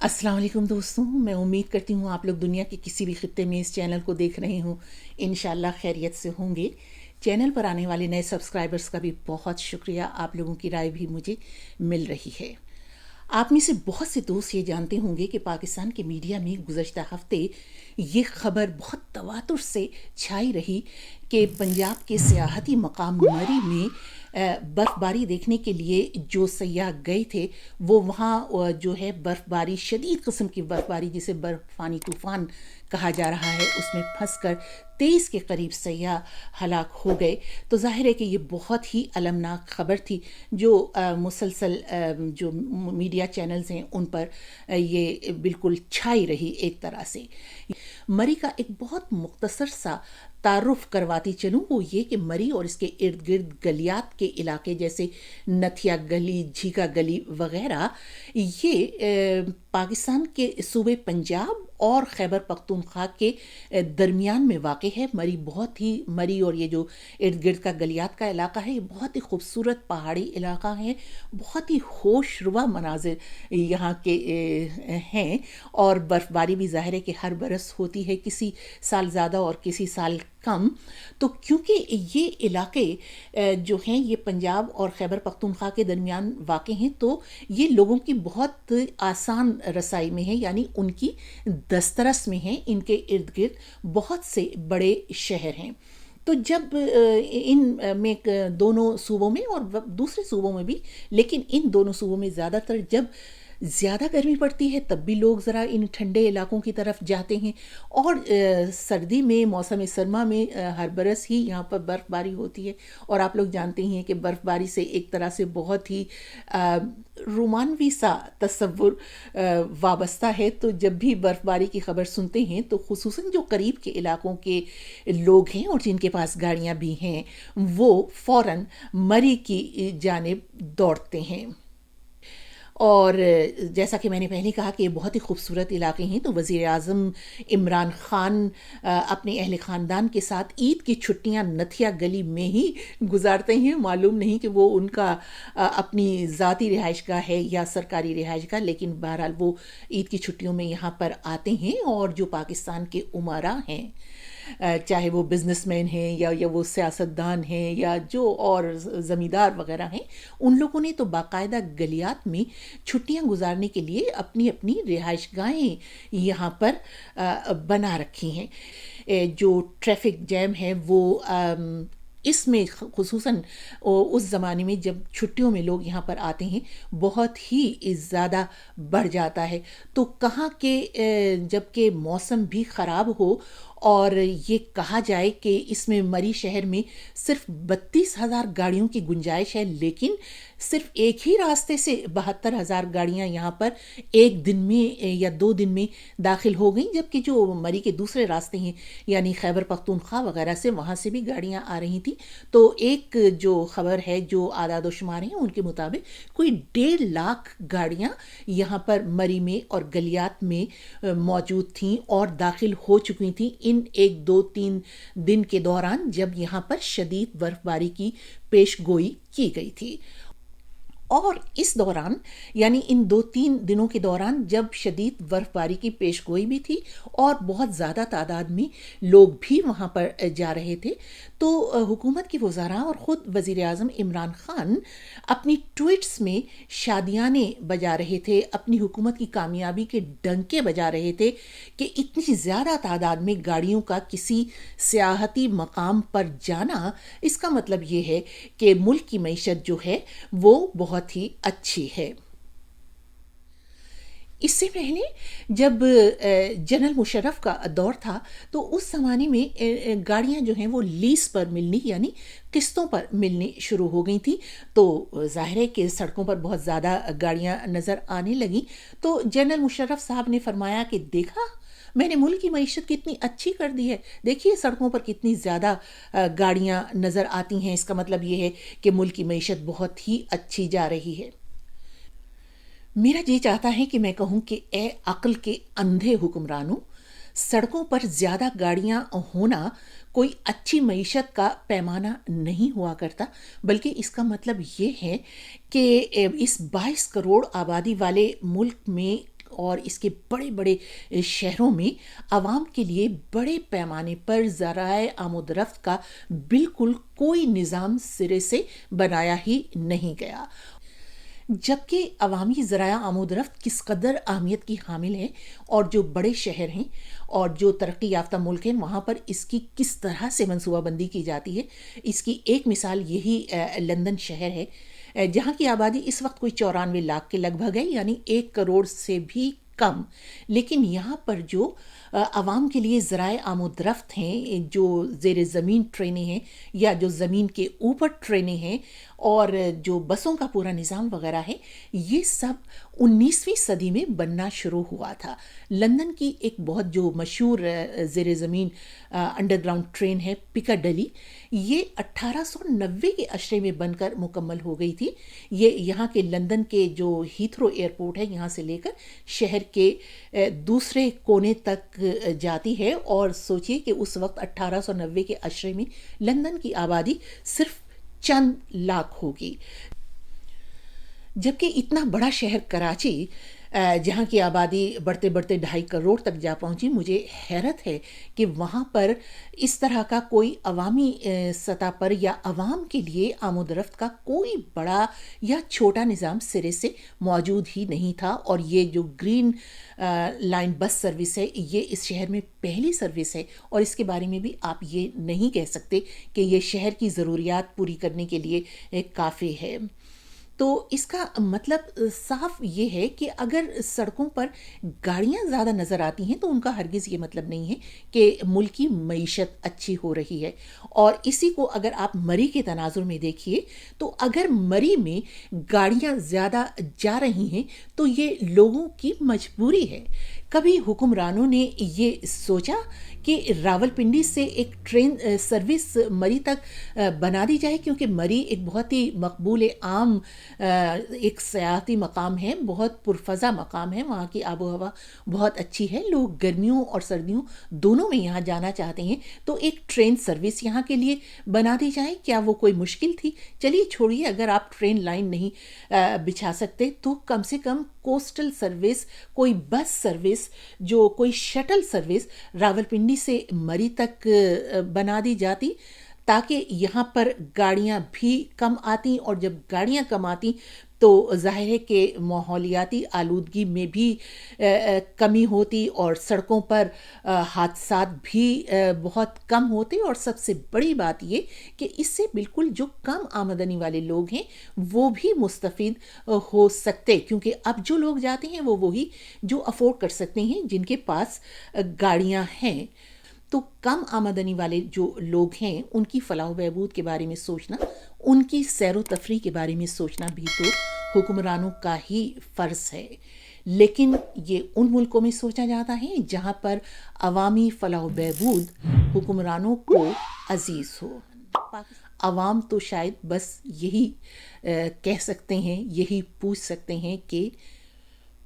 السلام علیکم دوستوں، میں امید کرتی ہوں آپ لوگ دنیا کے کسی بھی خطے میں اس چینل کو دیکھ رہے ہوں، انشاءاللہ خیریت سے ہوں گے۔ چینل پر آنے والے نئے سبسکرائبرز کا بھی بہت شکریہ، آپ لوگوں کی رائے بھی مجھے مل رہی ہے۔ آپ میں سے بہت سے دوست یہ جانتے ہوں گے کہ پاکستان کے میڈیا میں گزشتہ ہفتے یہ خبر بہت تواتر سے چھائی رہی کہ پنجاب کے سیاحتی مقام مری میں برف باری دیکھنے کے لیے جو سیاح گئے تھے وہ وہاں جو ہے برف باری، شدید قسم کی برف باری جسے برفانی طوفان کہا جا رہا ہے، اس میں پھنس کر 23 کے قریب سیاح ہلاک ہو گئے۔ تو ظاہر ہے کہ یہ بہت ہی المناک خبر تھی جو مسلسل جو میڈیا چینلز ہیں ان پر یہ بالکل چھائی رہی ایک طرح سے۔ مری کا ایک بہت مختصر سا تعارف کرواتی چلوں، وہ یہ کہ مری اور اس کے ارد گرد گلیات کے علاقے جیسے نتھیا گلی، جھیکا گلی وغیرہ یہ پاکستان کے صوبے پنجاب اور خیبر پختونخوا کے درمیان میں واقع ہے۔ مری اور یہ جو ارد گرد کا گلیات کا علاقہ ہے یہ بہت ہی خوبصورت پہاڑی علاقہ ہے، بہت ہی ہوش روا مناظر یہاں کے ہیں، اور برف باری بھی ظاہر ہے کہ ہر برس ہوتی ہے، کسی سال زیادہ اور کسی سال کم۔ تو کیونکہ یہ علاقے جو ہیں یہ پنجاب اور خیبر پختونخوا کے درمیان واقع ہیں تو یہ لوگوں کی بہت آسان رسائی میں ہے، یعنی ان کی دسترس میں ہیں، ان کے ارد گرد بہت سے بڑے شہر ہیں۔ تو جب ان میں دونوں صوبوں میں اور دوسرے صوبوں میں بھی، لیکن ان دونوں صوبوں میں زیادہ تر جب زیادہ گرمی پڑتی ہے تب بھی لوگ ذرا ان ٹھنڈے علاقوں کی طرف جاتے ہیں، اور سردی میں، موسم سرما میں ہر برس ہی یہاں پر برف باری ہوتی ہے، اور آپ لوگ جانتے ہیں کہ برف باری سے ایک طرح سے بہت ہی رومانوی سا تصور وابستہ ہے۔ تو جب بھی برف باری کی خبر سنتے ہیں تو خصوصاً جو قریب کے علاقوں کے لوگ ہیں اور جن کے پاس گاڑیاں بھی ہیں وہ فوراً مری کی جانب دوڑتے ہیں۔ اور جیسا کہ میں نے پہلے کہا کہ یہ بہت ہی خوبصورت علاقے ہیں، تو وزیر اعظم عمران خان اپنے اہل خاندان کے ساتھ عید کی چھٹیاں نتھیا گلی میں ہی گزارتے ہیں۔ معلوم نہیں کہ وہ ان کا اپنی ذاتی رہائش گاہ ہے یا سرکاری رہائش گاہ، لیکن بہرحال وہ عید کی چھٹیوں میں یہاں پر آتے ہیں، اور جو پاکستان کے امراء ہیں، چاہے وہ بزنس مین ہیں یا وہ سیاستدان ہیں یا جو اور زمیندار وغیرہ ہیں، ان لوگوں نے تو باقاعدہ گلیات میں چھٹیاں گزارنے کے لیے اپنی اپنی رہائش گاہیں یہاں پر بنا رکھی ہیں۔ جو ٹریفک جیم ہے وہ اس میں خصوصاً اس زمانے میں جب چھٹیوں میں لوگ یہاں پر آتے ہیں بہت ہی زیادہ بڑھ جاتا ہے۔ تو کہاں کہ جب کہ موسم بھی خراب ہو اور یہ کہا جائے کہ اس میں مری شہر میں صرف 32,000 گاڑیوں کی گنجائش ہے، لیکن صرف ایک ہی راستے سے 72,000 گاڑیاں یہاں پر ایک دن میں یا 2 دن میں داخل ہو گئیں، جبکہ جو مری کے دوسرے راستے ہیں یعنی خیبر پختونخوا وغیرہ سے، وہاں سے بھی گاڑیاں آ رہی تھیں۔ تو ایک جو خبر ہے، جو اعداد و شمار ہیں ان کے مطابق کوئی 1.5 لاکھ گاڑیاں یہاں پر مری میں اور گلیات میں موجود تھیں اور داخل ہو چکی تھیں ان 1-2-3 دن کے دوران جب یہاں پر شدید برف باری کی پیش گوئی کی گئی تھی۔ اور اس دوران یعنی ان 2-3 دنوں کے دوران جب شدید برف باری کی پیش گوئی بھی تھی اور بہت زیادہ تعداد میں لوگ بھی وہاں پر جا رہے تھے، تو حکومت کے وزراء اور خود وزیر اعظم عمران خان اپنی ٹویٹس میں شادیانے بجا رہے تھے، اپنی حکومت کی کامیابی کے ڈنکے بجا رہے تھے کہ اتنی زیادہ تعداد میں گاڑیوں کا کسی سیاحتی مقام پر جانا، اس کا مطلب یہ ہے کہ ملک کی معیشت جو ہے وہ بہت ہی اچھی ہے۔ اس سے پہلے جب جنرل مشرف کا دور تھا تو اس زمانے میں گاڑیاں جو ہیں وہ لیز پر ملنی یعنی قسطوں پر ملنی شروع ہو گئی تھی، تو ظاہر ہے کہ سڑکوں پر بہت زیادہ گاڑیاں نظر آنے لگیں۔ تو جنرل مشرف صاحب نے فرمایا کہ دیکھا، میں نے ملک کی معیشت کتنی اچھی کر دی ہے، دیکھیے سڑکوں پر کتنی زیادہ گاڑیاں نظر آتی ہیں، اس کا مطلب یہ ہے کہ ملک کی معیشت بہت ہی اچھی جا رہی ہے۔ میرا جی چاہتا ہے کہ میں کہوں کہ اے عقل کے اندھے حکمرانوں، سڑکوں پر زیادہ گاڑیاں ہونا کوئی اچھی معیشت کا پیمانہ نہیں ہوا کرتا، بلکہ اس کا مطلب یہ ہے کہ اس 22 کروڑ آبادی والے ملک میں اور اس کے بڑے بڑے شہروں میں عوام کے لیے بڑے پیمانے پر ذرائع آمد و رفت کا بالکل کوئی نظام سرے سے بنایا ہی نہیں گیا، جبکہ عوامی ذرائع آمد و رفت کس قدر اہمیت کی حامل ہے، اور جو بڑے شہر ہیں اور جو ترقی یافتہ ملک ہیں وہاں پر اس کی کس طرح سے منصوبہ بندی کی جاتی ہے۔ اس کی ایک مثال یہی لندن شہر ہے، جہاں کی آبادی اس وقت کوئی 94 لاکھ کے لگ بھگ ہے، یعنی 1 کروڑ سے بھی کم، لیکن یہاں پر جو عوام کے لیے ذرائع آمد رفت ہیں، جو زیر زمین ٹرینیں ہیں یا جو زمین کے اوپر ٹرینیں ہیں، اور جو بسوں کا پورا نظام وغیرہ ہے، یہ سب 19ویں صدی میں بننا شروع ہوا تھا۔ لندن کی ایک بہت جو مشہور زیر زمین انڈر گراؤنڈ ٹرین ہے پکاڈلی، یہ 1890 کے عشرے میں بن کر مکمل ہو گئی تھی۔ یہ یہاں کے لندن کے جو ہیتھرو ایئرپورٹ ہے یہاں سے لے کر شہر کے دوسرے کونے تک جاتی ہے، اور سوچئے کہ اس وقت 1890 کے عشرے میں لندن کی آبادی صرف چند لاکھ ہوگی، جبکہ اتنا بڑا شہر کراچی جہاں کی آبادی بڑھتے بڑھتے 2.5 کروڑ تک جا پہنچی، مجھے حیرت ہے کہ وہاں پر اس طرح کا کوئی عوامی سطح پر یا عوام کے لیے آمد و رفت کا کوئی بڑا یا چھوٹا نظام سرے سے موجود ہی نہیں تھا۔ اور یہ جو گرین لائن بس سروس ہے، یہ اس شہر میں پہلی سروس ہے، اور اس کے بارے میں بھی آپ یہ نہیں کہہ سکتے کہ یہ شہر کی ضروریات پوری کرنے کے لیے کافی ہے۔ تو اس کا مطلب صاف یہ ہے کہ اگر سڑکوں پر گاڑیاں زیادہ نظر آتی ہیں تو ان کا ہرگز یہ مطلب نہیں ہے کہ ملک کی معیشت اچھی ہو رہی ہے۔ اور اسی کو اگر آپ مری کے تناظر میں دیکھیے تو اگر مری میں گاڑیاں زیادہ جا رہی ہیں تو یہ لوگوں کی مجبوری ہے۔ کبھی حکمرانوں نے یہ سوچا کہ راولپنڈی سے ایک ٹرین سروس مری تک بنا دی جائے، کیونکہ مری ایک بہت ہی مقبول عام ایک سیاحتی مقام ہے، بہت پرفضا مقام ہے، وہاں کی آب و ہوا بہت اچھی ہے، لوگ گرمیوں اور سردیوں دونوں میں یہاں جانا چاہتے ہیں، تو ایک ٹرین سروس یہاں کے لیے بنا دی جائے۔ کیا وہ کوئی مشکل تھی؟ چلیے چھوڑیے، اگر آپ ٹرین لائن نہیں بچھا سکتے تو کم سے کم کوسٹل سروس، کوئی بس سروس، جو کوئی شٹل سروس راولپنڈی سے مری تک بنا دی جاتی، تاکہ یہاں پر گاڑیاں بھی کم آتی، اور جب گاڑیاں کم آتی تو ظاہر ہے کہ ماحولیاتی آلودگی میں بھی کمی ہوتی، اور سڑکوں پر حادثات بھی بہت کم ہوتے، اور سب سے بڑی بات یہ کہ اس سے بالکل جو کم آمدنی والے لوگ ہیں وہ بھی مستفید ہو سکتے، کیونکہ اب جو لوگ جاتے ہیں وہ وہی جو افورڈ کر سکتے ہیں، جن کے پاس گاڑیاں ہیں۔ تو کم آمدنی والے جو لوگ ہیں ان کی فلاح و بہبود کے بارے میں سوچنا، ان کی سیر و تفریح کے بارے میں سوچنا بھی تو حکمرانوں کا ہی فرض ہے۔ لیکن یہ ان ملکوں میں سوچا جاتا ہے جہاں پر عوامی فلاح و بہبود حکمرانوں کو عزیز ہو۔ عوام تو شاید بس یہی کہہ سکتے ہیں، یہی پوچھ سکتے ہیں کہ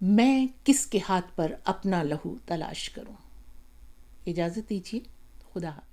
میں کس کے ہاتھ پر اپنا لہو تلاش کروں۔ اجازت دیجیے، خدا حافظ۔